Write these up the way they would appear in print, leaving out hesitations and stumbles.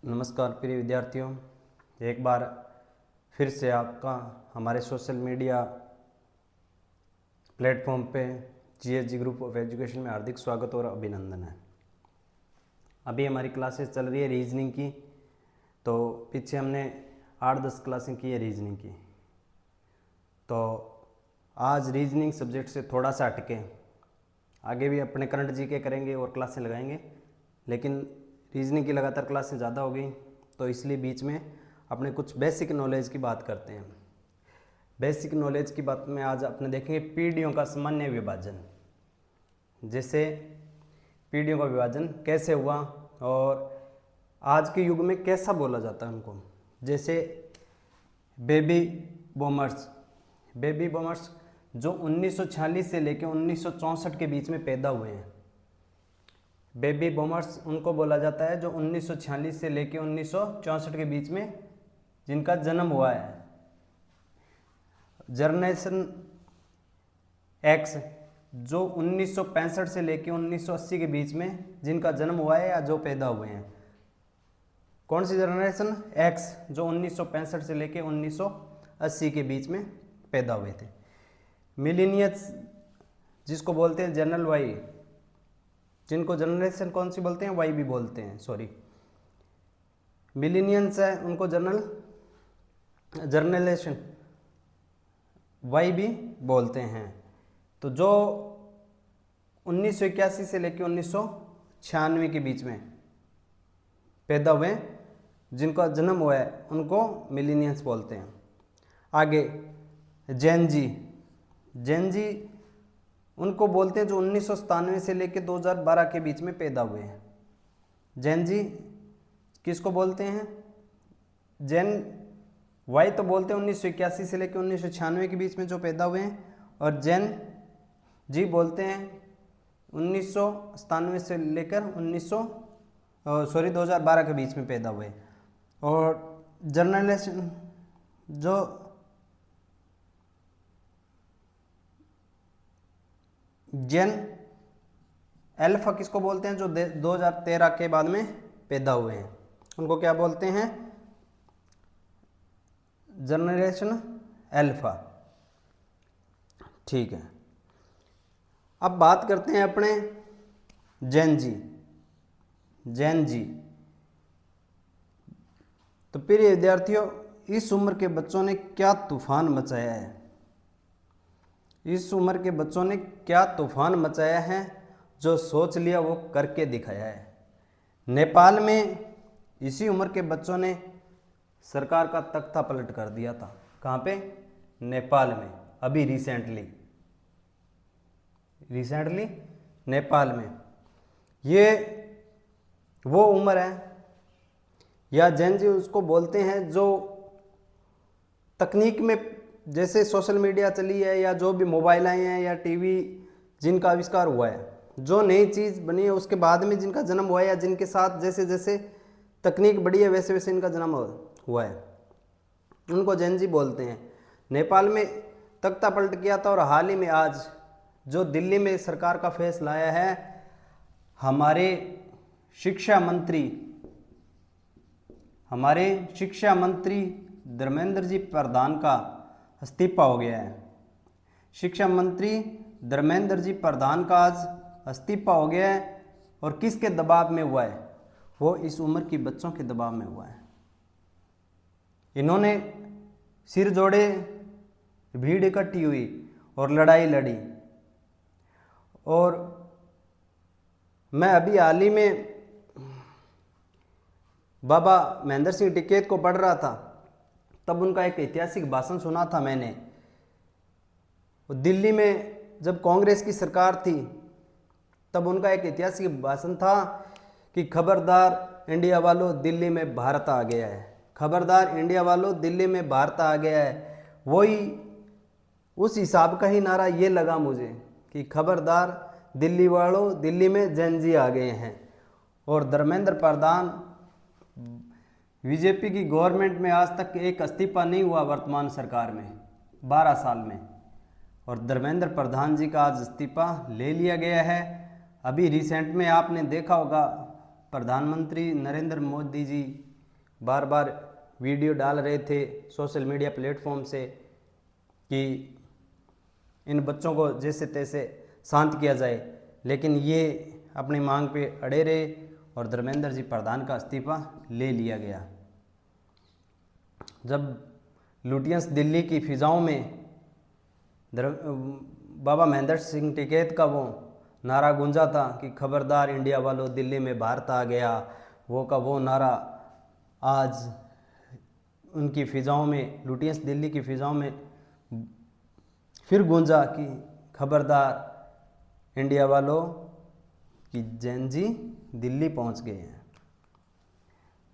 नमस्कार प्रिय विद्यार्थियों, एक बार फिर से आपका हमारे सोशल मीडिया प्लेटफॉर्म पे जीएसजी ग्रुप ऑफ एजुकेशन में हार्दिक स्वागत और अभिनंदन है। अभी हमारी क्लासेस चल रही है रीजनिंग की। तो पीछे हमने 8-10 क्लासें की है रीजनिंग की। तो आज रीजनिंग सब्जेक्ट से थोड़ा सा हटके आगे भी अपने करंट जीके करेंगे और क्लासें लगाएंगे, लेकिन रीजनिंग की लगातार क्लासें ज़्यादा हो गई तो इसलिए बीच में अपने कुछ बेसिक नॉलेज की बात करते हैं। बेसिक नॉलेज की बात में आज अपने देखेंगे पीढ़ियों का सामान्य विभाजन। जैसे पीढ़ियों का विभाजन कैसे हुआ और आज के युग में कैसा बोला जाता है उनको। जैसे बेबी बूमर्स जो 1946 से लेकर 1964 के बीच में पैदा हुए हैं। बेबी बूमर्स उनको बोला जाता है जो 1946 से लेकर 1964 के बीच में जिनका जन्म हुआ है। जनरेशन एक्स जो 1965 से लेकर 1980 के बीच में जिनका जन्म हुआ है या जो पैदा हुए हैं। कौन सी जनरेशन एक्स जो 1965 से लेकर 1980 के बीच में पैदा हुए थे। मिलेनियल्स जिसको बोलते हैं जनरल वाई, जिनको जनरेशन कौन सी बोलते हैं वाई भी बोलते हैं, सॉरी मिलेनियल्स है उनको जनरेशन वाई भी बोलते हैं। तो जो 1981 से लेकर 1996 के बीच में पैदा हुए जिनका जन्म हुआ है उनको मिलेनियल्स बोलते हैं। आगे जेन जी उनको बोलते हैं जो 1997 से लेकर 2012 के बीच में पैदा हुए हैं। जेन जी किसको बोलते हैं? जेन वाई तो बोलते हैं 1981 से लेकर 1996 के बीच में जो पैदा हुए हैं, और जेन जी बोलते हैं 1997 से लेकर 2012 के बीच में पैदा हुए। और जनरेशन जो जेन अल्फा किसको बोलते हैं? जो 2013 के बाद में पैदा हुए हैं उनको क्या बोलते हैं? Generation alpha. ठीक है, अब बात करते हैं अपने जेन जी। तो प्रिय विद्यार्थियों, इस उम्र के बच्चों ने क्या तूफान मचाया है। इस उम्र के बच्चों ने क्या तूफान मचाया है, जो सोच लिया वो करके दिखाया है। नेपाल में इसी उम्र के बच्चों ने सरकार का तख्ता पलट कर दिया था। कहाँ पे? नेपाल में। अभी रिसेंटली नेपाल में। ये वो उम्र है, या जेन जी उसको बोलते हैं जो तकनीक में, जैसे सोशल मीडिया चली है या जो भी मोबाइल आए हैं या टीवी जिनका आविष्कार हुआ है, जो नई चीज़ बनी है उसके बाद में जिनका जन्म हुआ है, या जिनके साथ जैसे जैसे तकनीक बढ़ी है वैसे वैसे इनका जन्म हुआ है, उनको जेन जी बोलते हैं। नेपाल में तख्ता पलट किया था। और हाल ही में आज जो दिल्ली में सरकार का फैसला आया है, हमारे शिक्षा मंत्री धर्मेंद्र जी प्रधान का इस्तीफा हो गया है। शिक्षा मंत्री धर्मेंद्र जी प्रधान का आज इस्तीफा हो गया है। और किसके दबाव में हुआ है? वो इस उम्र की बच्चों के दबाव में हुआ है। इन्होंने सिर जोड़े, भीड़ इकट्ठी हुई और लड़ाई लड़ी। और मैं अभी हाल ही में बाबा महेंद्र सिंह टिकैत को पढ़ रहा था, तब उनका एक ऐतिहासिक भाषण सुना था मैंने। दिल्ली में जब कांग्रेस की सरकार थी तब उनका एक ऐतिहासिक भाषण था कि खबरदार इंडिया वालों, दिल्ली में भारत आ गया है। खबरदार इंडिया वालों, दिल्ली में भारत आ गया है। वही उस हिसाब का ही नारा ये लगा मुझे कि खबरदार दिल्ली वालों, दिल्ली में जेन जी आ गए हैं। और धर्मेंद्र प्रधान, बीजेपी की गवर्नमेंट में आज तक एक इस्तीफा नहीं हुआ वर्तमान सरकार में 12 साल में, और धर्मेंद्र प्रधान जी का आज इस्तीफा ले लिया गया है। अभी रिसेंट में आपने देखा होगा प्रधानमंत्री नरेंद्र मोदी जी बार बार वीडियो डाल रहे थे सोशल मीडिया प्लेटफॉर्म से कि इन बच्चों को जैसे तैसे शांत किया जाए, लेकिन ये अपनी मांग पे अड़े रहे और धर्मेंद्र जी प्रधान का इस्तीफा ले लिया गया। जब लुटियंस दिल्ली की फिजाओं में बाबा महेंद्र सिंह टिकैत का वो नारा गूंजा था कि खबरदार इंडिया वालों, दिल्ली में भारत आ गया, वो नारा आज उनकी फिजाओं में, लुटियंस दिल्ली की फिजाओं में फिर गूंजा कि खबरदार इंडिया वालों कि जैन जी दिल्ली पहुंच गए हैं।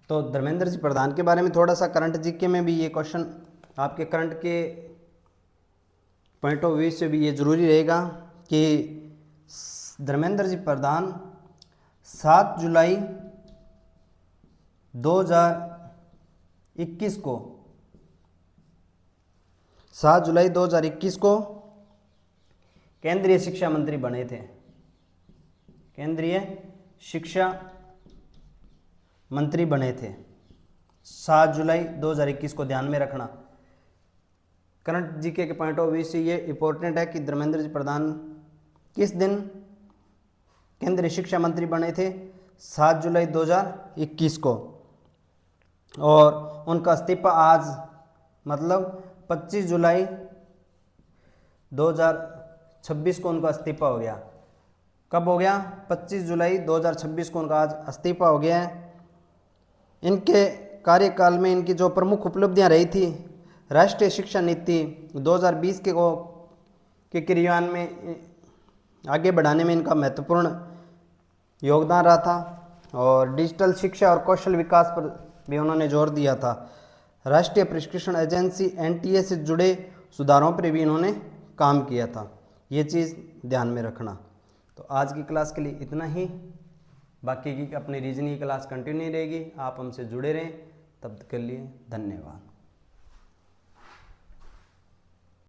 तो धर्मेंद्र जी प्रधान के बारे में थोड़ा सा करंट जीके में भी ये क्वेश्चन आपके करंट के पॉइंट ऑफ व्यू से भी ये ज़रूरी रहेगा कि धर्मेंद्र जी प्रधान 7 जुलाई 2021 को 7 जुलाई 2021 को केंद्रीय शिक्षा मंत्री बने थे। केंद्रीय शिक्षा मंत्री बने थे 7 जुलाई 2021 को, ध्यान में रखना। करंट जीके के पॉइंट ऑफ व्यू से ये इंपॉर्टेंट है कि धर्मेंद्र जी प्रधान किस दिन केंद्रीय शिक्षा मंत्री बने थे, 7 जुलाई 2021 को, और उनका इस्तीफा आज मतलब 25 जुलाई 2026 को उनका इस्तीफा हो गया। कब हो गया? 25 जुलाई 2026 को उनका आज इस्तीफा हो गया है। इनके कार्यकाल में इनकी जो प्रमुख उपलब्धियां रही थी, राष्ट्रीय शिक्षा नीति 2020 के क्रियान्वयन में आगे बढ़ाने में इनका महत्वपूर्ण योगदान रहा था, और डिजिटल शिक्षा और कौशल विकास पर भी उन्होंने जोर दिया था। राष्ट्रीय प्रशिक्षण एजेंसी NTA से जुड़े सुधारों पर भी इन्होंने काम किया था। ये चीज़ ध्यान में रखना। तो आज की क्लास के लिए इतना ही, बाकी की अपनी रीजनिंग क्लास कंटिन्यू रहेगी। आप हमसे जुड़े रहें, तब तक के लिए धन्यवाद।